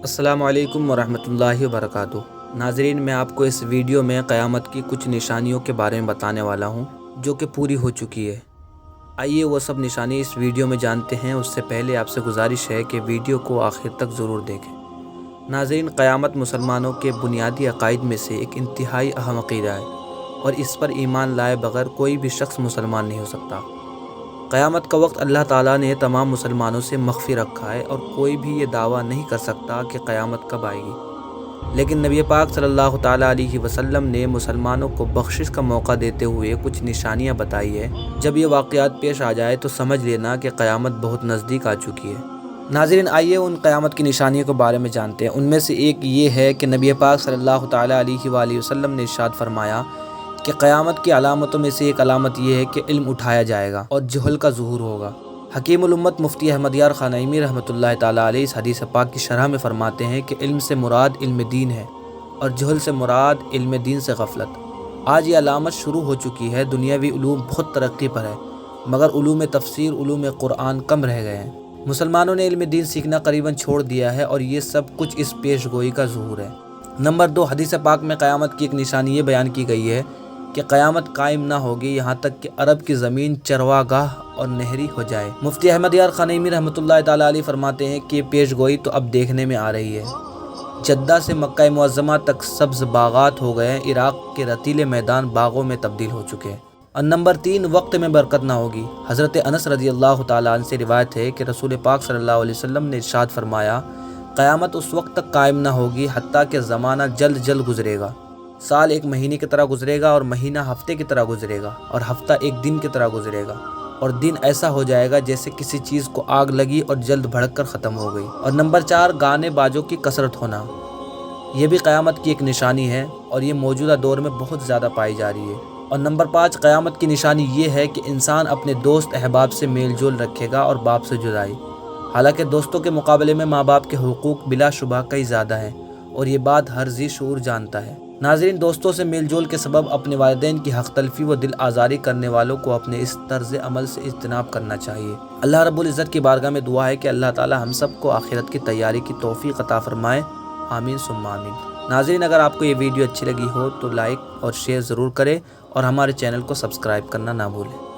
السلام علیکم ورحمۃ اللہ وبرکاتہ۔ ناظرین، میں آپ کو اس ویڈیو میں قیامت کی کچھ نشانیوں کے بارے میں بتانے والا ہوں جو کہ پوری ہو چکی ہے۔ آئیے وہ سب نشانی اس ویڈیو میں جانتے ہیں۔ اس سے پہلے آپ سے گزارش ہے کہ ویڈیو کو آخر تک ضرور دیکھیں۔ ناظرین، قیامت مسلمانوں کے بنیادی عقائد میں سے ایک انتہائی اہم عقیدہ ہے اور اس پر ایمان لائے بغیر کوئی بھی شخص مسلمان نہیں ہو سکتا۔ قیامت کا وقت اللہ تعالیٰ نے تمام مسلمانوں سے مخفی رکھا ہے اور کوئی بھی یہ دعویٰ نہیں کر سکتا کہ قیامت کب آئے گی، لیکن نبی پاک صلی اللہ تعالیٰ علیہ وسلم نے مسلمانوں کو بخشش کا موقع دیتے ہوئے کچھ نشانیاں بتائی ہے۔ جب یہ واقعات پیش آ جائے تو سمجھ لینا کہ قیامت بہت نزدیک آ چکی ہے۔ ناظرین، آئیے ان قیامت کی نشانیوں کے بارے میں جانتے ہیں۔ ان میں سے ایک یہ ہے کہ نبی پاک صلی اللہ تعالیٰ علیہ وآلہ وسلم نے ارشاد فرمایا کہ قیامت کی علامتوں میں سے ایک علامت یہ ہے کہ علم اٹھایا جائے گا اور جہل کا ظہور ہوگا۔ حکیم الامت مفتی احمد یار خانئیمی رحمۃ اللہ تعالیٰ علیہ اس حدیث پاک کی شرح میں فرماتے ہیں کہ علم سے مراد علم دین ہے اور جہل سے مراد علم دین سے غفلت۔ آج یہ علامت شروع ہو چکی ہے۔ دنیاوی علوم بہت ترقی پر ہے مگر علوم تفسیر، علوم قرآن کم رہ گئے ہیں۔ مسلمانوں نے علم دین سیکھنا قریباً چھوڑ دیا ہے اور یہ سب کچھ اس پیش گوئی کا ظہور ہے۔ نمبر 2، حدیث پاک میں قیامت کی ایک نشانی یہ بیان کی گئی ہے کہ قیامت قائم نہ ہوگی یہاں تک کہ عرب کی زمین چروا گاہ اور نہری ہو جائے۔ مفتی احمد یار خانئیمی رحمۃ اللہ تعالیٰ علیہ فرماتے ہیں کہ یہ پیش گوئی تو اب دیکھنے میں آ رہی ہے۔ جدہ سے مکہ معظمہ تک سبز باغات ہو گئے ہیں، عراق کے رتیلے میدان باغوں میں تبدیل ہو چکے ہیں۔ اور نمبر 3، وقت میں برکت نہ ہوگی۔ حضرت انس رضی اللہ تعالیٰ عنہ سے روایت ہے کہ رسول پاک صلی اللہ علیہ وسلم نے ارشاد فرمایا، قیامت اس وقت تک قائم نہ ہوگی حتیٰ کہ زمانہ جلد جلد گزرے گا۔ سال ایک مہینے کی طرح گزرے گا اور مہینہ ہفتے کی طرح گزرے گا اور ہفتہ ایک دن کی طرح گزرے گا اور دن ایسا ہو جائے گا جیسے کسی چیز کو آگ لگی اور جلد بھڑک کر ختم ہو گئی۔ اور نمبر 4، گانے باجوں کی کثرت ہونا۔ یہ بھی قیامت کی ایک نشانی ہے اور یہ موجودہ دور میں بہت زیادہ پائی جا رہی ہے۔ اور نمبر 5، قیامت کی نشانی یہ ہے کہ انسان اپنے دوست احباب سے میل جول رکھے گا اور باپ سے جدائی۔ حالانکہ دوستوں کے مقابلے میں ماں باپ کے حقوق بلا شبہ کئی زیادہ ہیں اور یہ بات ہر ذی شعور جانتا ہے۔ ناظرین، دوستوں سے میل جول کے سبب اپنے والدین کی حق تلفی و دل آزاری کرنے والوں کو اپنے اس طرز عمل سے اجتناب کرنا چاہیے۔ اللہ رب العزت کی بارگاہ میں دعا ہے کہ اللہ تعالی ہم سب کو آخرت کی تیاری کی توفیق عطا فرمائے، آمین ثم آمین۔ ناظرین، اگر آپ کو یہ ویڈیو اچھی لگی ہو تو لائک اور شیئر ضرور کریں اور ہمارے چینل کو سبسکرائب کرنا نہ بھولیں۔